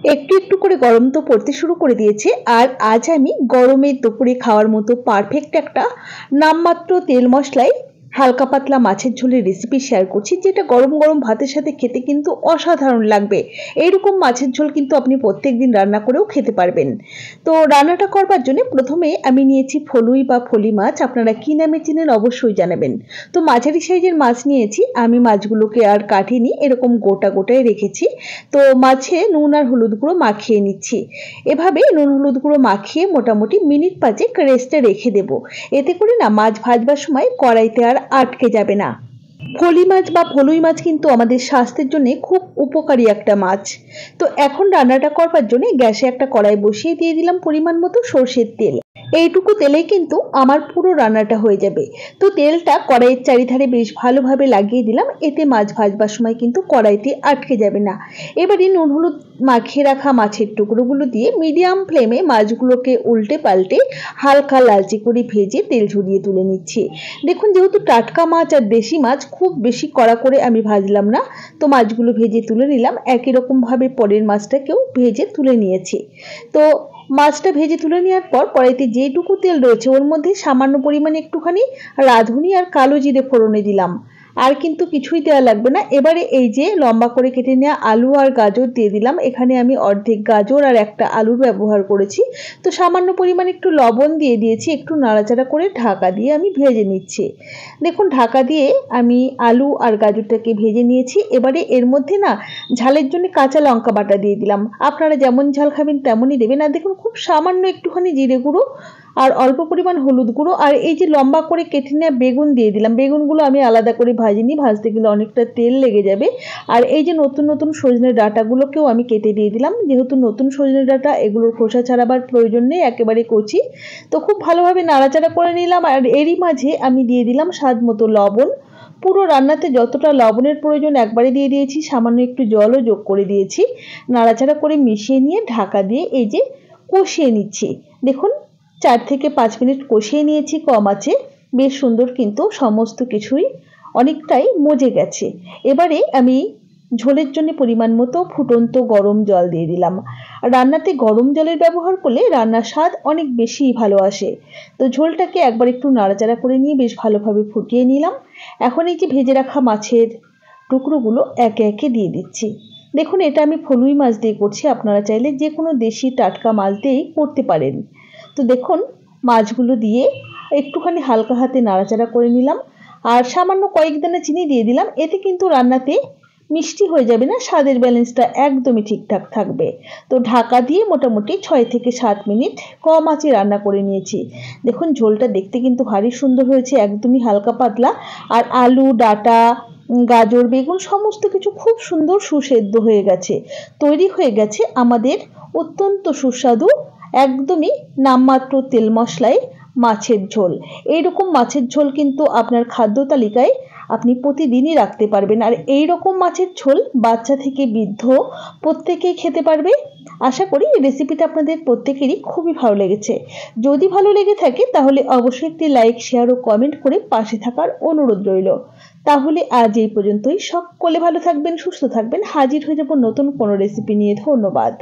একটু একটু করে গরম তো পড়তে শুরু করে দিয়েছে। আর আজ আমি গরমের দুপুরে খাওয়ার মতো পারফেক্ট একটা নামমাত্র তেল মশলায় হালকা পাতলা মাছের ঝোলের রেসিপি শেয়ার করছি, যেটা গরম গরম ভাতের সাথে খেতে কিন্তু অসাধারণ লাগবে। এইরকম মাছের ঝোল কিন্তু আপনি প্রত্যেকদিন রান্না করেও খেতে পারবেন। তো রান্নাটা করবার জন্য প্রথমে আমি নিয়েছি ফলুই বা ফলি মাছ, আপনারা কি নামে চিনেন অবশ্যই জানাবেন। তো মাঝারি সাইজের মাছ নিয়েছি আমি, মাছগুলোকে আর কাটিনি, এরকম গোটা গোটায় রেখেছি। তো মাছে নুন আর হলুদ গুঁড়ো মাখিয়ে নিচ্ছি। এভাবে নুন হলুদ গুঁড়ো মাখিয়ে মোটামুটি মিনিট 5 রেস্টে রেখে দেব। এতে করে না মাছ ভাজবার সময় কড়াইতে আর আটকে যাবে না। ফলি মাছ বা ফলুই মাছ কিন্তু আমাদের স্বাস্থ্যের জন্য খুব উপকারী একটা মাছ। তো এখন রান্নাটা করবার জন্য গ্যাসে একটা কড়াই বসিয়ে দিয়ে দিলাম পরিমাণ মতো সর্ষের তেল। এইটুকু তেলেই কিন্তু আমার পুরো রান্নাটা হয়ে যাবে। তো তেলটা কড়াইয়ের চারিধারে বেশ ভালোভাবে লাগিয়ে দিলাম, এতে মাছ ভাজবার সময় কিন্তু কড়াইতে আটকে যাবে না। এবারে নুন হলুদ মাখিয়ে রাখা মাছের টুকরোগুলো দিয়ে মিডিয়াম ফ্লেমে মাছগুলোকে উল্টে পাল্টে হালকা লালচে করে ভেজে তেল ঝরিয়ে তুলে নিচ্ছি। দেখুন, যেহেতু টাটকা মাছ আর দেশি মাছ, খুব বেশি কড়া করে আমি ভাজলাম না। তো মাছগুলো ভেজে তুলে নিলাম, একই রকম ভাবে পরের মাছটাকেও ভেজে তুলে নিয়েছি। তো মাছটা ভেজে তুলে নেওয়ার পর কড়াইতে যেটুকু তেল রয়েছে ওর মধ্যে সামান্য পরিমাণে একটুখানি রাঁধুনি আর কালো জিরে ফোড়নে দিলাম। আর কিন্তু কিছুই দেওয়া লাগবে না। এবারে এই যে লম্বা করে কেটে নেওয়া আলু আর গাজর দিয়ে দিলাম। এখানে আমি অর্ধেক গাজর আর একটা আলুর ব্যবহার করেছি। তো সামান্য পরিমাণে একটু লবণ দিয়ে দিয়েছি, একটু নাড়াচাড়া করে ঢাকা দিয়ে আমি ভেজে নিচ্ছি। দেখুন, ঢাকা দিয়ে আমি আলু আর গাজরটাকে ভেজে নিয়েছি। এবারে এর মধ্যে না ঝালের জন্য কাঁচা লঙ্কা বাটা দিয়ে দিলাম। আপনারা যেমন ঝাল খাবেন তেমনই দেবেন। আর দেখুন, খুব সামান্য একটুখানি জিরে গুঁড়ো আর অল্প পরিমাণ হলুদ গুঁড়ো আর এই যে লম্বা করে কেটে নেওয়া বেগুন দিয়ে দিলাম। বেগুনগুলো আমি আলাদা করে ভাজিনি, ভাজতে গেলে অনেকটা তেল লেগে যাবে। আর এই যে নতুন নতুন সজনের ডাঁটাগুলোকেও আমি কেটে দিয়ে দিলাম। যেহেতু নতুন সজনের ডাঁটা, এগুলোর খোসা ছাড়াবার প্রয়োজন নেই, একেবারে কচি। তো খুব ভালোভাবে নাড়াচাড়া করে নিলাম আর এরই মাঝে আমি দিয়ে দিলাম স্বাদ মতো লবণ। পুরো রান্নাতে যতটা লবণের প্রয়োজন একবারে দিয়ে দিয়েছি, সামান্য একটু জলও যোগ করে দিয়েছি। নাড়াচাড়া করে মিশিয়ে নিয়ে ঢাকা দিয়ে এই যে কষিয়ে নিচ্ছি। দেখুন, 4 থেকে 5 মিনিট কষিয়ে নিয়েছি কম আঁচে। বেশ সুন্দর কিন্তু সমস্ত কিছুই অনেকটাই মজে গেছে। এবারে আমি ঝোলের জন্য পরিমাণ মতো ফুটন্ত গরম জল দিয়ে দিলাম। রান্নাতে গরম জলের ব্যবহার করলে রান্নার স্বাদ অনেক বেশি ভালো আসে। তো ঝোলটাকে একবার একটু নাড়াচাড়া করে নিয়ে বেশ ভালোভাবে ফুটিয়ে নিলাম। এখন এই যে ভেজে রাখা মাছের টুকরোগুলো একে একে দিয়ে দিচ্ছি। দেখুন, এটা আমি ফলুই মাছ দিয়ে করছি, আপনারা চাইলে যে কোনো দেশি টাটকা মাছ দিয়েই করতে পারেন। তো দেখুন, মাছগুলো দিয়ে একটুখানি হালকা হাতে নাড়াচাড়া করে নিলাম আর সামান্য কয়েক দানা চিনি দিয়ে দিলাম। এতে কিন্তু রান্নাতে মিষ্টি হয়ে যাবে না, স্বাদের ব্যালেন্সটা একদমই ঠিকঠাক থাকবে। তো ঢাকা দিয়ে মোটামুটি 6 থেকে 7 মিনিট কম আঁচে রান্না করে নিয়েছি। দেখুন, ঝোলটা দেখতে কিন্তু ভারী সুন্দর হয়েছে, একদমই হালকা পাতলা। আর আলু, ডাঁটা, গাজর, বেগুন সমস্ত কিছু খুব সুন্দর সুসেদ্ধ হয়ে গেছে। তৈরি হয়ে গেছে আমাদের অত্যন্ত সুস্বাদু, একদমই নামমাত্র তেল মশলায় মাছের ঝোল। এইরকম মাছের ঝোল কিন্তু আপনার খাদ্য তালিকায় আপনি প্রতিদিনই রাখতে পারবেন। আর এই রকম মাছের ঝোল বাচ্চা থেকে বৃদ্ধ প্রত্যেকেই খেতে পারবে। আশা করি এই রেসিপিটা আপনাদের প্রত্যেকেরই খুবই ভালো লেগেছে। যদি ভালো লেগে থাকে তাহলে অবশ্যই একটি লাইক, শেয়ার ও কমেন্ট করে পাশে থাকার অনুরোধ রইল। তাহলে আজ এই পর্যন্তই। সকলে ভালো থাকবেন, সুস্থ থাকবেন। হাজির হয়ে যাব নতুন কোনো রেসিপি নিয়ে। ধন্যবাদ।